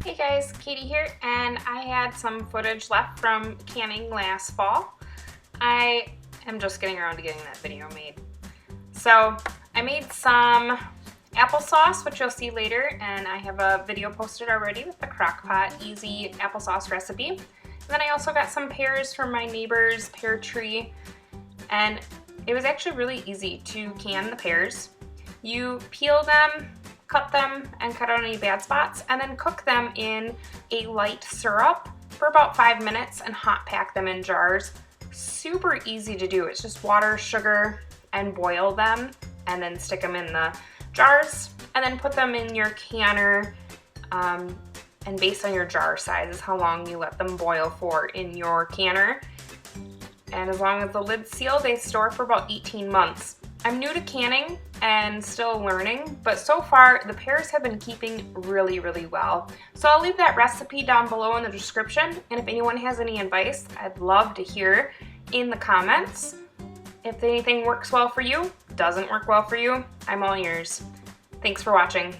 Hey guys, Katie here, and I had some footage left from canning last fall. I am just getting around to getting that video made. So I made some applesauce, which you'll see later, and I have a video posted already with the crock pot easy applesauce recipe. And then I also got some pears from my neighbor's pear tree, and it was actually really easy to can the pears. You peel them, cut them, and cut out any bad spots, and then cook them in a light syrup for about 5 minutes and hot pack them in jars. Super easy to do. It's just water, sugar, and boil them, and then stick them in the jars, and then put them in your canner, and based on your jar size is how long you let them boil for in your canner. And as long as the lid's sealed, they store for about 18 months. I'm new to canning and still learning, but so far the pears have been keeping really well. So I'll leave that recipe down below in the description, and if anyone has any advice, I'd love to hear in the comments. If anything works well for you, doesn't work well for you, I'm all ears. Thanks for watching.